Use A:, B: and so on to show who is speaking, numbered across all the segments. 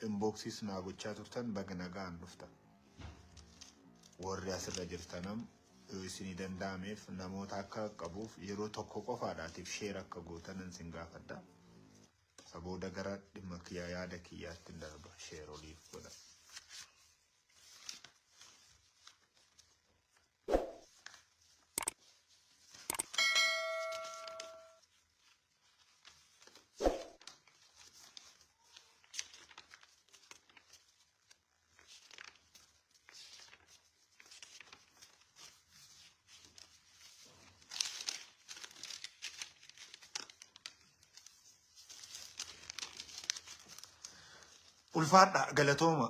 A: inboxis naa gochaa turtan baga nagaan dhuftan. Warri asirra jirtanam isinii danda'ameef namoota akka qabuuf yeroo tokko qofaadhaatiif sheer akka gootanan sin gaafadha. Sabooda gara dhimma kiyyaa yaada kiyyaatti darba sheer oliif godha. Ulfaadha galatooma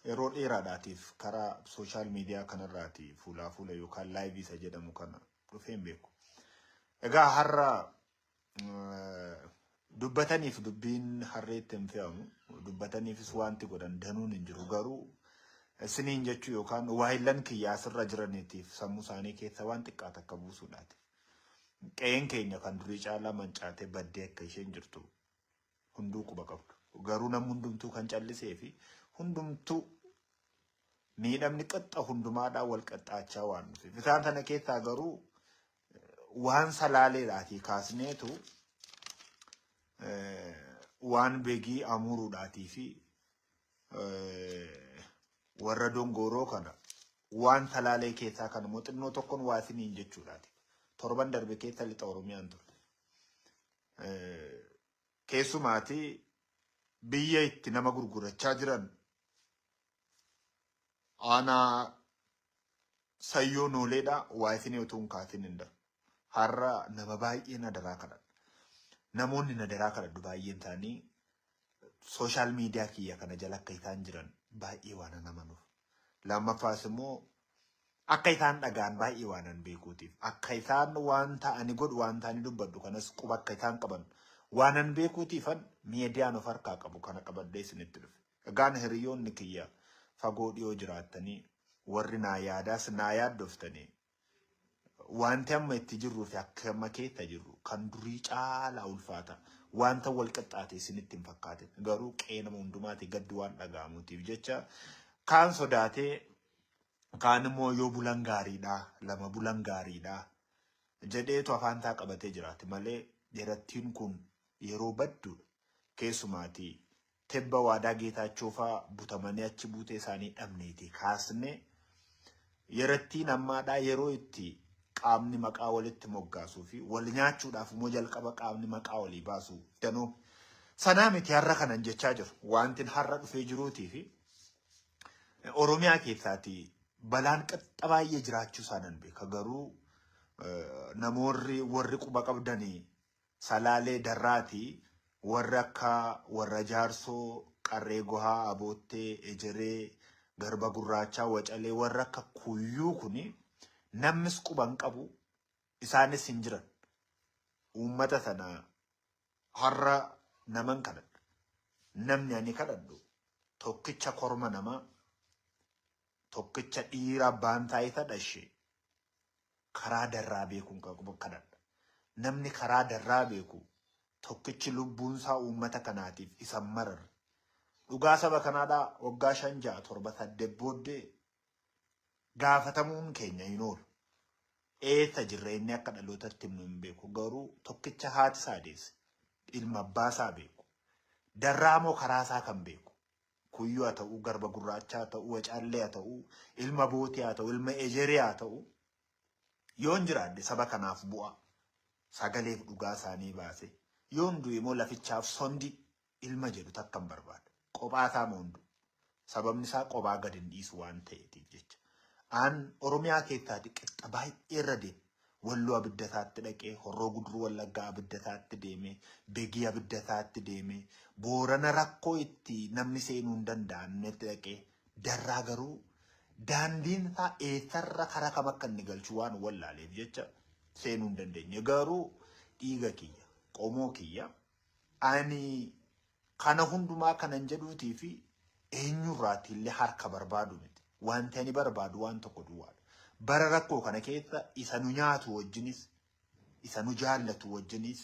A: yeroo dheeraadhaatiif karaa social media kanarraati fuula yookaan live isa jedhamu kana dhufeen beeku. Egaa har'a dubbataniif dubbiin harreetti hin fe'amu. Dubbataniifis wanti godhan danuun hin jiru garuu isiniin jechuu yookaan waayillan kiyyaa asirra jiraniitiif sammuu isaanii keessa waan xiqqaat akka buusuudhaati. Qe'een keenya kan durii caalaa mancaatee baddee akka isheen jirtu hunduu quba qabdu. Garuu nam hundumtuu kan callisee fi hundumtuu miidhamni qaxxa hundumaadhaan wal qaxxaachaa waan dhufeef. Isaan kana keessaa garuu waan salaaleedhaatii kaasneetu waan beegii amuruudhaatii fi warra dongoroo kana waan salaalee keessaa kan mooxinnoo tokkoon waa isiniin jechuudhaati. Torban darbe keessa lixa Oromiyaan ture. Keessumaatii biyya itti nama gurgurachaa jiran aanaa sayyoo nooleedha waa isinii utuu hin kaasin hin darbu. Har'a nama baay'ee nadaraa kadhadha. Namoonni nadaraa kadhadhu baay'een isaanii social media kiyya kana jala akka isaan jiran baay'ee waan namanuuf. Lammaffaas immoo akka isaan dhagaan baay'ee waan beekuutiif akka isaan waan ta'ani godhu waan ta'ani dubbadhu kanas quba akka isaan qaban waanan beekuutiifan miidiyaan of harkaa qabu kana qabadhee isinitti dhufe. Egaan hiriyoonni kiyya fagoo dhiyoo jiraattanii warri naa yaadaas naa yaaddoftanii wanti amma itti jirruu fi akka amma keessa jirru kan durii caalaa ulfaata wanta wal qaxxaate isinitti hin fakkaate garuu qe'ee nama hundumaati gaddi waan dhaga'amuutiif jecha kaan sodaatee kaan immoo yoo bulan gaariidha lama bulan gaariidha jedheetu afaan taa qabatee jiraate malee jerattiin kun yeroo badduudha. Keessumaatii tebba waadaa Geetaachoo butamanii achi buutee isaanii dhabneeti kaasne yerattiin ammaadhaa yeroo itti qaamni maqaa walitti moggaasuu fi wal nyaachuudhaaf immoo jalqaba qaamni maqaa walii baasuu danuu sanaa miti har'a kanan jechaa jiru. Wantin har'a dhufee jiruutii fi Oromiyaa keessaatii balaan qaxxa baay'ee jiraachuu isaanan beeka garuu namoonni warri quba qabdanii salaalee darraati warra akka warra jaarsoo qarree gohaa aboottee ejeree garba gurraachaa wacalee warra akka kuyyuu kuni namnis quban qabu isaanis hin jiran uummata sana har'a naman kadhadha. Namni ani kadhadhu tokkicha korma nama tokkicha dhiira abbaan taa'ee dhashee karaa darraa beekuun qabu kadhadha. Namni karaa darraa beeku tokkichi lubbuunsaa uummata kanaatiif isan marar. Dhugaa saba kanaadhaa waggaa 5 6 7 8 booddee gaafatamuun keenya hin oolu. Eessa jirre inni akka dhalootatti himnu hin beeku garuu tokkicha haati isaa deesse ilma abbaa isaa beeku. Darraa moo karaa isaa kan beeku. Kuyyuu haa ta'uu garba gurraachaa haa ta'uu wacaallee haa ta'uu ilma bootii haa ta'uu ilma ejeree haa ta'uu yoon jiraadde saba kanaaf bu'a. Sagaleef dhugaa isaanii baase yoon du'e immoo lafichaaf sondi ilma jedhu takkan barbaada. Qophaa isaa moondu sababni isaa qophaa gad hin dhiisu waan ta'eetiif jecha. Aan Oromiyaa keessaati qixxa baay'ee irra deeme. Walloo abiddataatti dhaqee horroo guduruu wallaggaa abiddataatti deeme beegii abiddataatti deeme boorana rakkoo itti namni seenuu hin danda'annetti dhaqee darraa garuu daandiin isaa eessarra karaa kam akka inni galchu waan wallaaleef jecha seenuu hin dandeenye garuu dhiiga kiyya qomoo kiyya ani kana hundumaa kanan jedhuutii fi eenyurraatti illee harka barbaadu miti wanti ani barbaadu waan tokko duwwaadha. Bara rakkoo kana keessa isa nu nyaatu wajjinis isa nu jaallatu wajjinis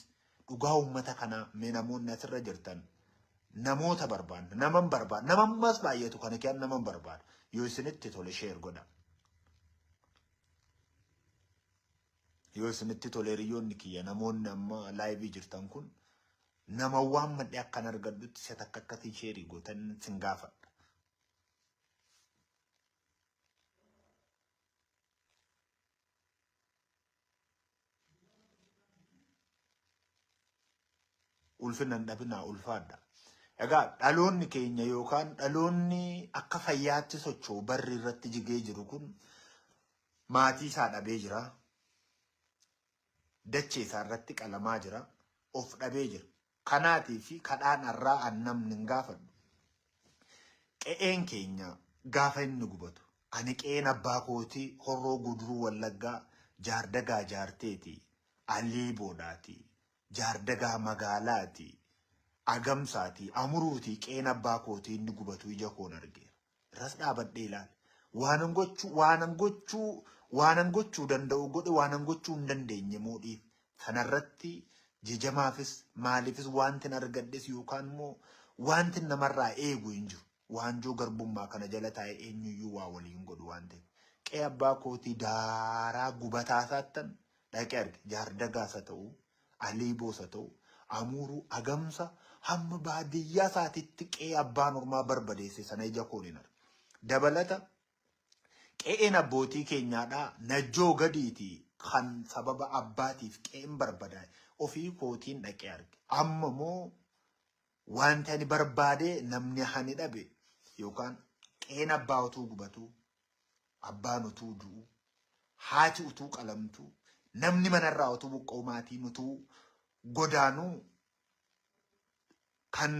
A: dhugaa uummata kana mee namoonni asirra jirtan namoota barbaanna naman barbaanna naman mas baay'eetu kana kiyaan naman barbaada yoo isinitti tole share godha yoo isinitti tole hiriyoonni kiyya namoonni amma live jirtan kun nama waan madde akkan argaddutti set akkatti share gootan sin gaafadha ulfinnan dhabinaa ulfaadha egaa dhaloonni keenya yookaan dhaloonni akka fayyaatti socho'u barri irratti jigee jiru kun maatii isaa dhabee jira dachee isaa irratti qalamaa jira of dhabee jira kanaatii fi kadhaan irraa annamni hin gaafadhu qe'een keenya gaafa inni gubatu ani qe'een abbaa kootii horroo guduruu wallaggaa jaardagaa jaarteeti alii boodaati jaardagaa magaalaati agamsaati amuruuti qe'een abbaa kootii inni gubatu ija koon argeera irras dhaabadhee ilaali waanan gochuu danda'u godhe waanan gochuu hin dandeenye moodhiif kanarratti jijamaafis maaliifis wantin argadhes yookaan immoo wantin namarraa eegu hin jiru waanjoo garbummaa kana jala taa'e eenyuyyuu waa waliin godhu waan ta'eef qe'ee abbaa kootii daaraa gubataa saattan dhaqee arge jaardagaasa ta'uu aliiboosa ta'uu amuruu agamsa hamma baadiyyaa isaatitti qe'ee abbaan ormaa barbadeesse sana ija kooniin arge dabalata qe'een abbootii keenyaadhaa najjoo gadiitii kan sababa abbaatiif qe'een barbadaa'e ofii kootiin dhaqee arge amma moo wanti ani barbaade namni hani dhabe yookaan qe'een abbaa utuu gubatu abbaan utuu du'u haati utuu qalamtu namni manarraa utuu buqqa'u maatiin utuu godaanuu kan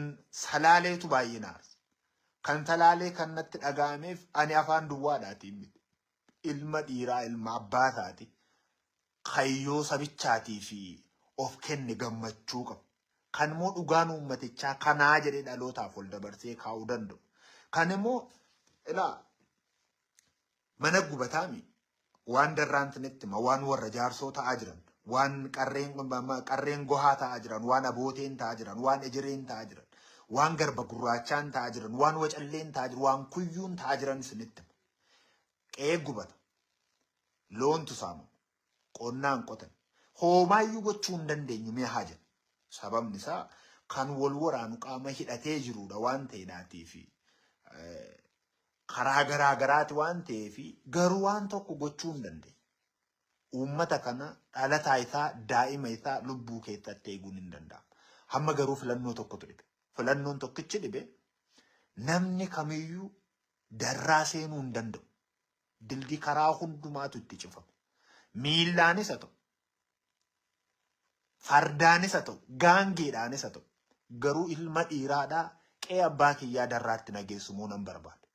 A: salaaleetu baay'inaas kan salaalee kan natti dhaga'ameef ani afaan duwwaadhaatiin miti ilma dhiiraa ilma abbaasaati kayyoo sabichaatii fi of kenne gammachuu qabu kan immoo dhugaan uummatichaa kanaa jedhee dhalootaaf ol dabarsee kaa'uu danda'u kan immoo ilaa mana gubataami waan darraantinitti ma waan warra jaarsoo ta'aa jiran waan qarreen gohaa ta'aa jiran waan abooteen ta'aa jiran waan ejireen ta'aa jiran waan garba gurraachaan ta'aa jiran waan wacalleen ta'aa jiran waan kuyyuun ta'aa jiran isinitti qe'ee gubata loontu saama qonnaan qotan hoomaayyuu gochuu hin dandeenyu mee haa jedhu sababni isaa kan wal waraanu qaama hidhatee jirudha waan ta'eedhaatii fi karaa garaa garaati waan ta'eef garuu waan tokko gochuu hin dandeenye uummata kana dhalataa isaa daa'ima isaa lubbuu keessatti eeguun hin danda'amu hamma garuu filannoo tokkotu dhibe filannoon tokkichi dhibe namni kamiyyuu darraa seenuu hin danda'u dildii karaa hundumaatu itti cufama miillaanis haa ta'u fardaanis haa ta'u gaangeedhaanis haa ta'u garuu ilma dhiiraadhaa qe'ee abbaa kiyyaa darraatti nageessumuu nan barbaada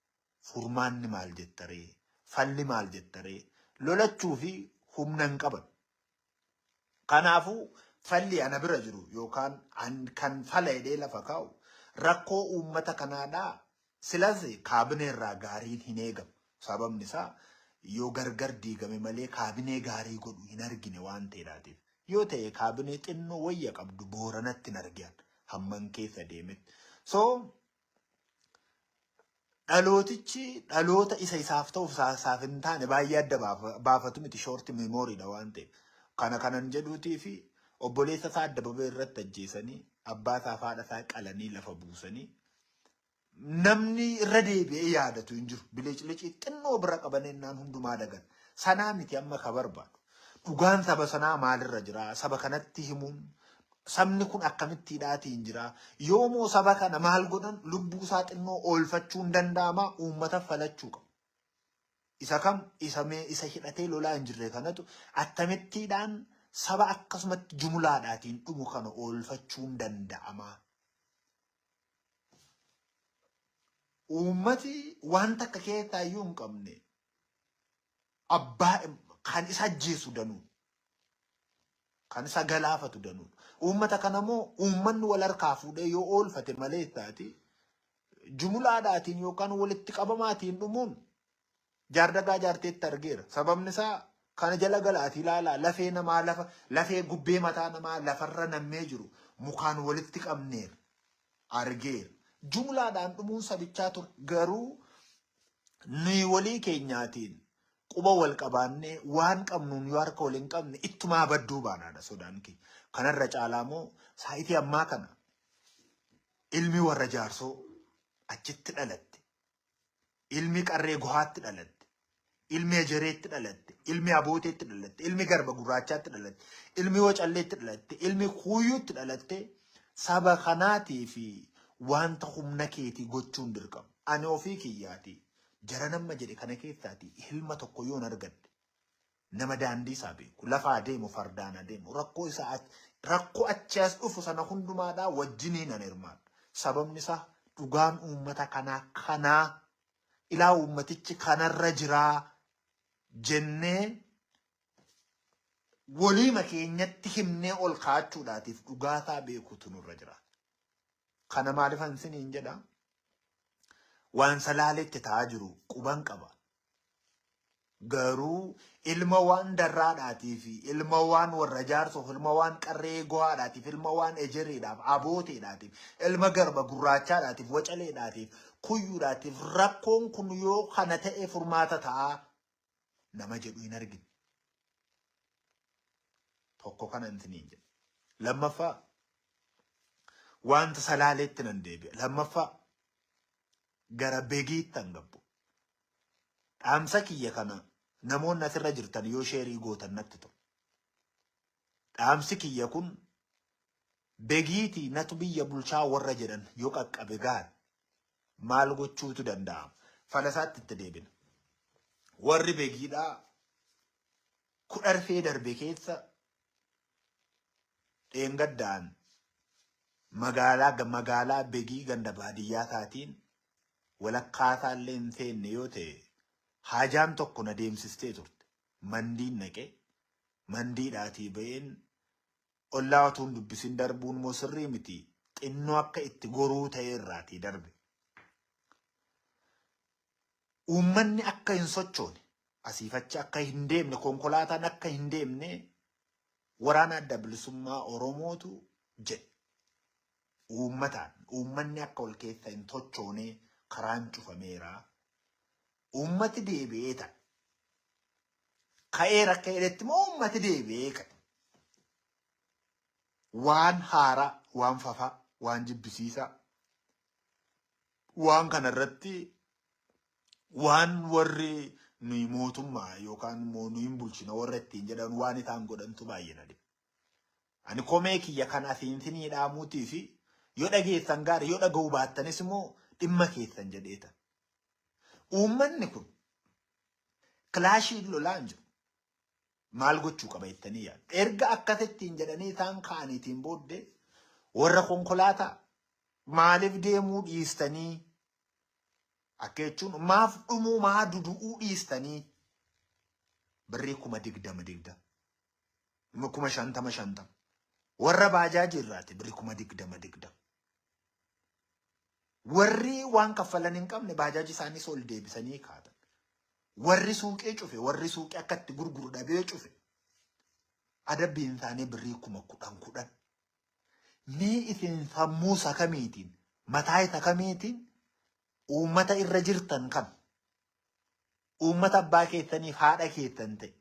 A: furmaanni maal jettaree falli maal jettaree lolachuu fi humna hin qaban kanaafuu falli ana bira jiru yookaan kan fala hidhee lafa kaa'u rakkoo uummata kanaadhaa silas kaabinee irraa gaariin hin eegamu sababni isaa yoo gargar diigame malee kaabinee gaarii godhu hin argine waan ta'eedhaatiif yoo ta'e kaabinee xinnoo wayya qabdu booranatti hin argian hamman keessa deemetti so dhalootichi dhaloota isa isaaf ta'uuf isaaf hin taane baay'ee adda baafatu miti shorti memooriidha waan ta'eef kana kanan jedhuutii fi obboleessa isaa adda babee irratti ajjeesanii abbaa isaa haadha isaa qalanii lafa buusanii namni irra deebi'ee yaadatu hin jiru bilicii xinnoo bira qabanennaan hundumaa dagan sanaa miti amma ka barbaadu dhugaan saba sanaa maalirra jira saba kanatti himuun sabni kun akkamittiidhaatiin jira yoomoo saba kana maal godhan lubbuu isaa xinnoo oolfachuu hin danda'ama uummata falachuu qabu isa kam isa hidhatee lolaa hin jirre kanatu akkamittiidhaan saba akkasumatti jumlaadhaatiin dhumu kana oolfachuu hin danda'ama uummati wanta akka keessaa iyyuu hin qabne abbaa kan isa ajjeesu danuu kan isa galaafatu danuu uummata kanammoo uummanni wal harkaa fuudhee yoo oolfate malee taati jumlaadhaatiin yookaan walitti qabamaatiin dhumuun jaardagaa jaarteetti argeera sababni isaa kana jala galaati ilaalaa lafee namaa lafee gubbee mataa namaa lafarra nammee jiru mukaan walitti qabneera argeera. Jumlaadhaan dhumuun sabichaa ture. Garuu nuyi walii keenyaatiin quba wal qabaannee waan qabnuun yoo harka wal hin qabne ittumaa badduu baanaadha sodaan kee. Kanarra caalaa moo saayitii ammaa kana ilmi warra jaarsoo achitti dhalatte. Ilmi qarree gohaatti dhalatte. Ilmi ejereetti dhalatte. Ilmi abooteetti dhalatte. Ilmi garba gurraachaatti dhalatte. Ilmi wacalleetti dhalatte. Ilmi kuuyyuutti dhalatte. Saba kanaatii fi wanta humna keetii gochuun dirqama. Ani ofii kiyyaati. Jara nama jedhe kana keessaati ilma tokko yoon argadde. Nama daandii isaa beeku. Lafa adeemu fardaan adeemu. Rakkoo achi as dhufu sana hundumaadhaa wajjiniin an hirmaadha. Sababni isaa dhugaan uummata kanaa ilaa uummatichi kanarra jiraa jennee waliima keenyatti himnee ol kaachuudhaatiif dhugaataa beekutu nurra jira. Kana maalifan siniin jedha? Waan salaaletti ta'aa jiru quban qaba. Garuu ilma waan darraadhaatiif, ilma waan warra jaarsoof, ilma waan qarree gohaadhaatiif, ilma waan ejereedhaaf, abooteedhaatiif, ilma garba gurraachaadhaatiif, wacaleedhaatiif, kuyyuudhaatiif rakkoon kun yoo kana ta'e furmaata ta'a nama jedhu hin argine. Tokko kana intiniin jedha. Lammaffaa wanta salaaleetti nan deebi'a. Lammaffaa gara beegiitti hangabbu. Dhaamsa kiyya kana namoonni asirra jirtan yoo sheerii gootan natti ta'u. Dhaamsi kiyya kun beegiitii natu biyya bulchaa warra jedhan yoo qaqqabe gaari maal gochuutu danda'ama. Falasaatti itti deebina. Warri beegiidhaa kudharfee darbe keessa dheengaddaan magaalaa beegii ganda baadiyyaa taatiin walakkaataa illee hin seenne yoo ta'e haajaan tokko na deemsistee turte. Mandiin naqee mandiidhaatii ba'een ollaa otuun dubbisin darbuun moo sirrii miti xinnoo akka itti goruu ta'e irraatii darbe. Uummanni akka hin sochoone asiifachi akka hin deemne konkolaataan akka hin deemne waraana adda bilisummaa Oromootu jedhe. Uummanni akka ol keessa hin sochoone karaan cufameera. Uummati deebi'ee ta'a. Ka'ee rakka jedhetti moo uummati deebi'ee ka'e. Waan haaraa, waan fafaa, waan jibbisiisaa. Waan kanarratti waan warri nuyi mootummaa yookaan immoo nuyi bulchina warra ittiin jedhan waan isaan godhantu baay'ee na dhiba. Ani komee kiyya kan asiinsinii dhaamuutii fi yoo dhageessan gaarii yoo dhaga'uu baattanis immoo dhimma keessan jedheeta. Uummanni kun kilaashii lolaan jiru. Maal gochuu qaba jettanii yaaddu? Erga akkasittiin jedhanii isaan ka'aniitiin booddee warra konkolaataa maaliif deemuu dhiistanii akka jechuun maaf dhumuu maa dudu'uu dhiistanii birrii 20,000 50,000 warra baajaaji irraati birrii 20,000 warri waan kaffalan hin qabne baajaaji isaanii ol deebisanii kaatan. Warri suuqee cufe, warri suuqee akkatti gurguru dhabee cufe. Adabbiin isaanii birrii 10,000. Mee isin sammuu sakamiitiin, mataa isa kamiitiin uummata irra jirtan kan uummata abbaa keessaniif haadha keessan ta'e,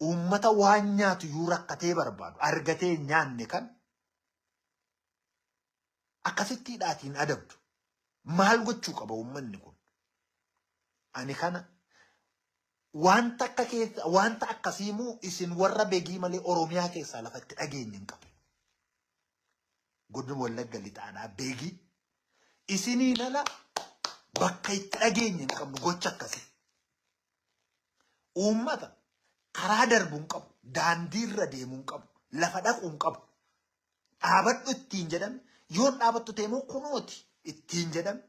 A: uummata waan nyaatu yuu rakkatee barbaadu, argatee nyaanne kan akkasittiidhaatiin adabdu. Maal gochuu qaba uummanni kun? Ani kana wanta akkasiimuu isin warra beegii malee Oromiyaa keessaa lafatti dhageenye hin qabu. Godina Wallagga lixaadhaa beegii isinii lala bakka itti dhageenye hin qabnu gocha akkasii. Uummata karaa darbuu hin qabu, daandii irra deemuu hin qabu, lafa dhaquu hin qabu. Dhaabadhu ittiin jedhame yoon dhaabattu ta'e immoo kunooti ittiin jedhame.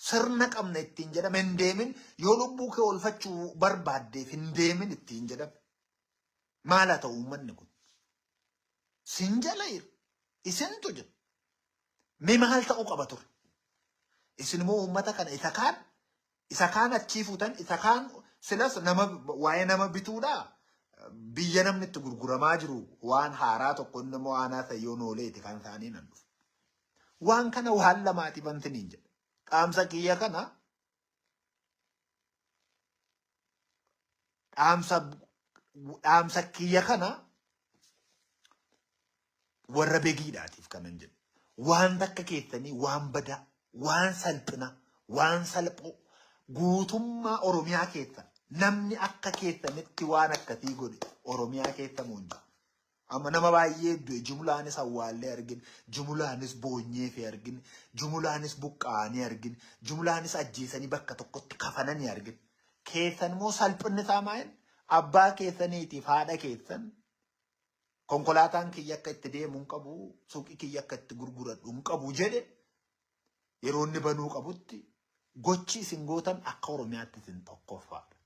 A: Sirna qabna ittiin jedhame hin deemin yoo lubbuu kee oolfachuu barbaaddeef hin deemin ittiin jedhame. Maal haa ta'u uummanni kun? Sin jala jiru. Isintu jira. Mee maal ta'uu qaba ture? Isin immoo uummata kana isa kaan achii fuutan, isa kaan silas waa'ee nama bituudhaa biyya namni itti gurguramaa jiru waan haaraa tokko inni immoo aanaa sayyoo nooleeti kan isaanii nan dhufu. Waan kana waan lamaati bantiniin jedha. Dhaamsa kiyya kana warra begiidhaatiif kanan jedhu. Waan takka keessanii waan badaa, waan salphina, waan salphoo guutummaa Oromiyaa keessa namni akka keessanitti waan akkasii godhe Oromiyaa keessa muunja. Amma nama baay'ee jumlaanis awwaallee argin, jumlaanis boonyee fi argin, jumlaanis buqqaanii argin, jumlaanis ajjeesanii bakka tokkotti kafananii argin. Keessan moo salphinni isaa maa'in abbaa keessaniitiif haadha keessan konkolaataan kiyya akka itti deemu hin qabu, suuqii kiyya akka itti gurguradhu hin qabu jedhe yeroo inni banuu qabutti gochi isin gootan akka Oromiyaatti isin tokkoffaadha.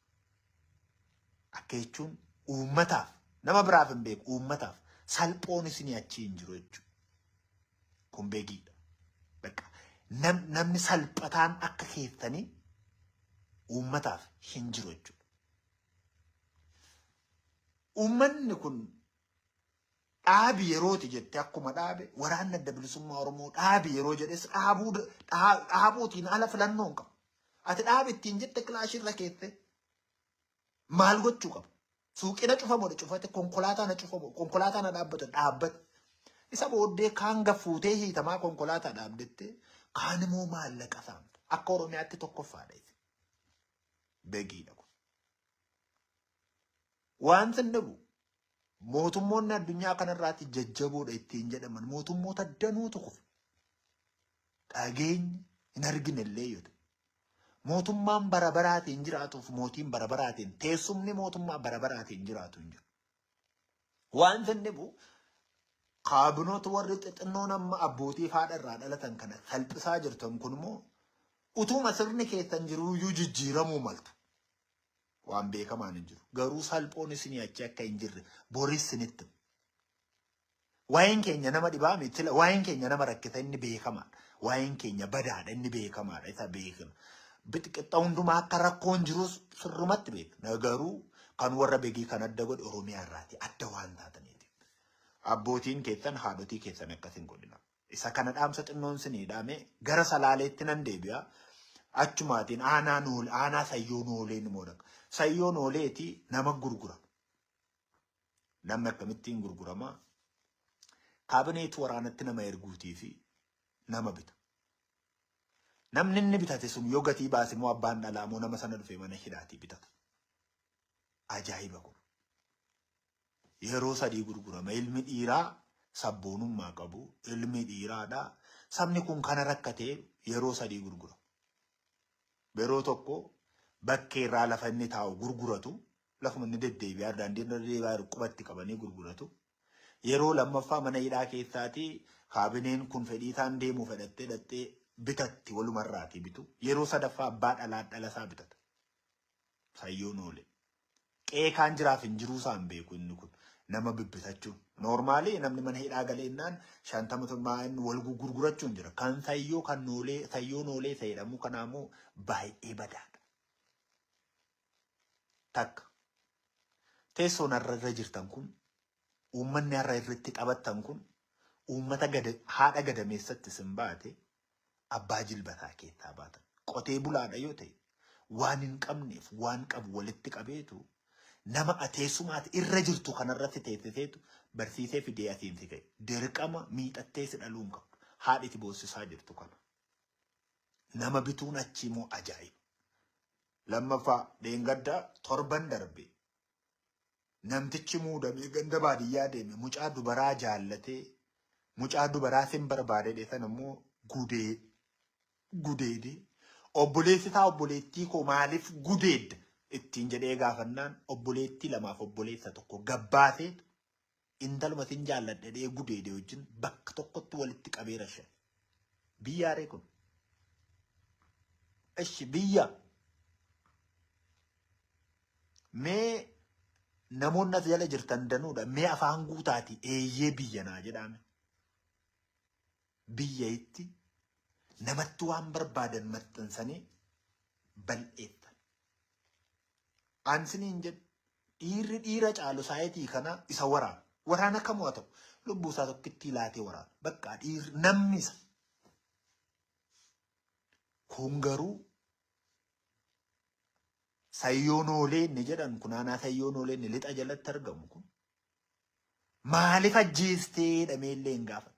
A: Akka jechuun uummataaf nama biraaf hin beeku uummataaf salphoon isin achi hin jiru jechuudha. Kun beegiidha. Bakka namni salphataan akka keessanii uummataaf hin jiru jechuudha. Uummanni kun dhaabi yerooti jette akkuma dhaabe waraanni adda bilisummaa Oromoo dhaabi yeroo jedhes dhaabuutiin ala filannoo hin qabu. Ati dhaabi ittiin jette kilaashirra keesse maal gochuu qaba? Suuqina cufamoo cufate konkolaataan cufamoo konkolaataan dhaabbate. Isa booddee kaan gaffuutee hiitamaa konkolaataa dhaabdette kaan immoo maallaqa saamta. Akka Oromiyaatti tokkoffaadha. Beegiidha kun. Waan sinnabu mootummoonni addunyaa kanarraatti jajjaboodha ittiin jedhaman mootummoota danuutu kufe. Dhageenyi hin arginellee yoo ta'e. Mootummaan bara baraatiin jiraatuuf mootiin bara baraatiin teessumni mootummaa bara baraatiin jiraatu hin jiru. Waan sinnabu kaabinoota warri xixinnoon amma abbootii haadha irraa dhalatan kana salphisaa jirtan kun immoo utuma sirni keessan jiru iyyuu jijjiiramuu maltu. Waan beekamaan hin jiru. Garuu salphoon isinii achi akka hin jirre boris sinitti. Waa'een keenya nama dhibaa miti waa'een keenya nama rakkisa inni beekamaadha. Waa'een keenya badaadha inni beekamaadha isa beekama. Biqiltuu hundumaa akka rakkoon jirus sirrumatti beekna. Garuu kan warra beekii kan adda godhe Oromiyaa irraati adda waan taataniiti. Abbootiin keessan haadhotii keessan akkasin godhina. Isa kana dhaamsa xinnoon sinii dhaame gara Salaaleetti nan deebi'a. Achumaatiin aanaa sayyoo noolee ni moodaqa. Sayyoo nooleeti nama gurgura. Namni akkamittiin gurgurama? Kaabineetu waraanatti nama erguutii fi nama bita. Namni inni bitate sun yoo gatii baase moo abbaan dhalaa moo nama sana dhufee mana hidhaatii bitata. Ajaa'iba kun. Yeroo sadii gurgurama. Ilmi dhiiraa sabboonummaa qabu. Ilmi dhiiraadha. Sabni kun kana rakkatee yeroo sadii gurgura. Yeroo tokko bakkee irraa lafa inni taa'u gurguratu. Lafuma inni deddeebi'aa daandii irra deebi'aa qubatti qabanii gurguratu. Yeroo lammaffaa mana hidhaa keessaatii kaabineen kun fedhii isaan deemuu fedhattee bitatti walumarraatii bitu. Yeroo sadaffaa abbaa dhalasaa bitata. Sayyoo noolee. Qe'ee kaan jiraaf hin jiruu isaan beeku inni kun. Nama bibbitachuun. Noormaalii namni mana hidhaa galeennaan 50 wal gurgurachuun jira. Kan sayyoo kan noolee sayyoo noolee jedhamu kanaammoo baay'ee badaadha. Takka. Teessoon har'a jirtan kun uummanni har'a irratti taphattan kun uummata haadha gadameessatti sin baate abbaa jilbataa keessaa baatan. Qotee bulaadha yoo ta'e waan hin qabneef waan qabu walitti qabeetu nama ateessumaati irra jirtu kanarratti teessiseetu barsiisee fidee asiin si ga'e. Dirqama miidhattee si dhaluu hin qabdu. Haadhiti boossisaa jirtu kana. Nama bituun achii immoo ajaa'iba. Lammaffaa dheengaddaa torban darbe. Namtichi muudamee ganda baadiyyaa deeme mucaa dubaraa jaallatee mucaa dubaraa sin barbaade dheesan immoo gudeede. Obboleessisaa obboleettii koo maaliif gudeedda ittiin jedhee gaafannaan obboleettii lamaaf obboleessa tokko gabbaaseetu intaluma sin jaalladhee gudeede wajjin bakka tokkotti walitti qabeera shan. Biyyaaree kun. Eshi biyya. Mee namoonni as jala jirtan danuudha. Mee afaan guutaati eeyyee biyya naa jedhame. Biyya itti namatti waan barbaadan maxxansanii bal'eettan. Ansiniin jedhu dhiira caalu saayitii kana isa waraana. Waraana kamuu haa ta'u lubbuu isaa tokkitti laatee waraana. Bakka namni isa kungaru sayyoonolee ni jedhan kunaanaa sayyoonolee ni lixa jalatti argamu kun maaliif ajjeestee dhameellee hin gaafan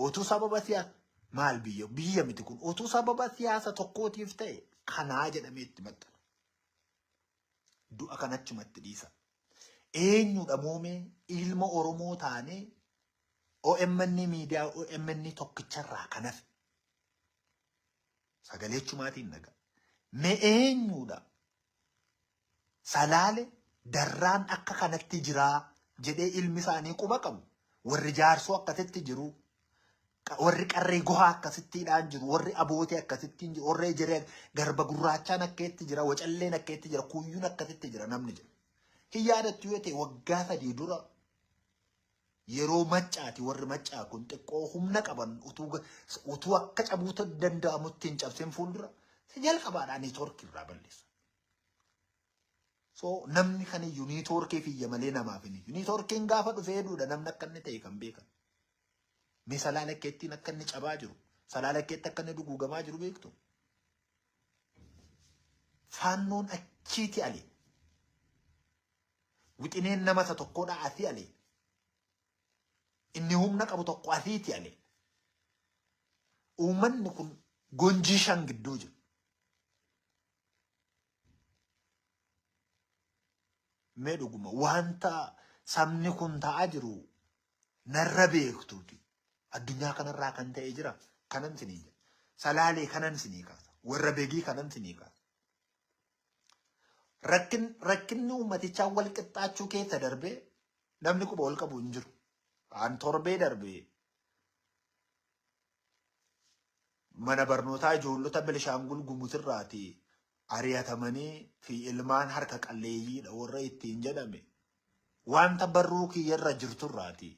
A: otuu sababa siyaasa maal biyya miti kun otuu sababa siyaasa tokkootiif ta'e kanaa jedhamee itti maxxana du'a kanachumatti dhiisa eenyudha moomee ilma Oromoo taanee OMN miidiyaa OMN tokkicharraa kanaf sagaleechumaatiin naga mee eenyudha salaale darraan akka kanatti jiraa jedhee ilmi isaanii quba qabu warri jaarsoo akkasitti jiru warri qarree gohaa akkasittiidhaan jiru warri abootee akkasittiin jiru warri jiree garba gurraachaan akkeetti jira wacalleen akkeetti jira kuyyuun akkasitti jira namni jira hin yaadattu yoo ta'e waggaa 3 dura yeroo maccaati warri maccaa kun xiqqoo humna qaban utuu akka cabuuta danda'amutti hin cabseen fuuldura si jalqabaadhaan neetwoorkii irraa balleessa. So namni kan iyyuu neetwoorkii fiyya malee namaaf hin iyyuu neetwoorkiin gaafa dhufee duudha namni akka inni ta'e kan beekan. Mee salaala keettiin akka inni cabaa jiru salaala keetti akka inni duguugamaa jiru beektu. Faannoon achiiti alee wixineen nama isa tokkodha asii alee. Inni humna qabu tokko asiiti alee. Uummanni kun gonjii 5 gidduu jiru. Mee dhuguma wanta sabni kun ta'aa jiru narra beektuuti. Addunyaa kanarraa kan ta'e jira kanan sinii jira. Salaalee kanan sinii kaasa. Warra beegii kanan sinii kaasa. Rakkinni uummatichaa wal qixxaachuu keessa darbee namni quba wal qabu hin jiru. An torbee darbee mana barnootaa ijoollota Benishaangul Gumuuzirraati ari'atamanii fi ilmaan harka qalleeyyiidha warra ittiin jedhame wanta barruu kiyyarra jirturraati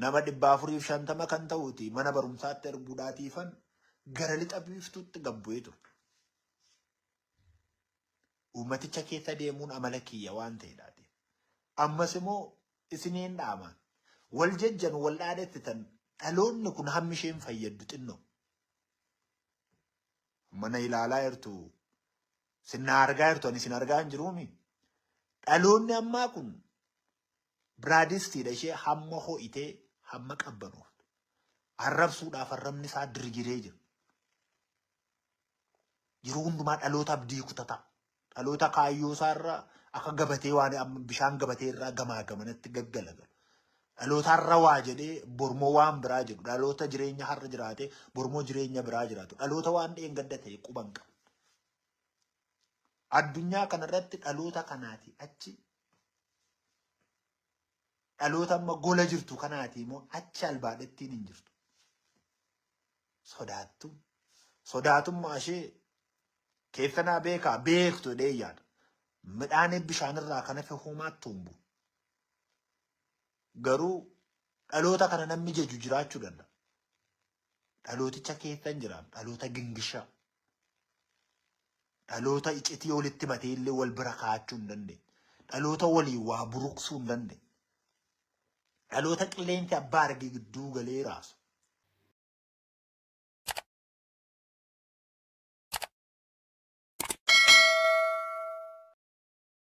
A: nama 450 kan ta'uuti mana barumsaatti erguudhaatiifan gara lixa biiftuutti gabbu'ee ture. Uummaticha keessa deemuun amala kiyya waan ta'eedhaati. Ammas immoo isiniin dhaamaan wal jejjan wal dhaadhettitan dhaloonni kun hammi isheen fayyaddu xinnoo. Mana ilaalaa jirtu sinna argaa jirtu ani sin argaa hin jiruumi. Dhaloonni ammaa kun biraadistiidha ishee hamma ho'itee hamma qabbanooftu. Arrabsuudhaaf arrabni isaa dirgiree jira. Yeroo hundumaa dhaloota abdii kutata. Dhaloota kaayyoo isaarraa akka gabatee waan bishaan gabatee irraa gamaa gamanatti gaggalagala. Dhaloota har'a waa jedhee bormoo waan biraa jedhu. Dhaloota jireenya har'a jiraate bormoo jireenya biraa jiraatu. Dhaloota waan dheengadda ta'e quban qabu. Addunyaa kanarratti dhaloota kanaati achi. Dhaloota amma gola jirtu kanaati immoo achi albaadhettiin hin jirtu. Sodaatummaa ishee keessanaa beekaa beektu dheeyyaadha. Midhaan bishaanirraa kan hafe homaatti humbu. Garuu dhaloota kana namni jeju jiraachuu danda'a. Dhalooticha keessa hin jiraatu. Dhaloota gingishaa. Dhaloota icitii walitti matee illee wal bira kaa'achuu hin dandeenye. Dhaloota walii waa buruqsuu hin dandeenye. Dhaloota qilleensi abbaa argee gidduu galee raasu.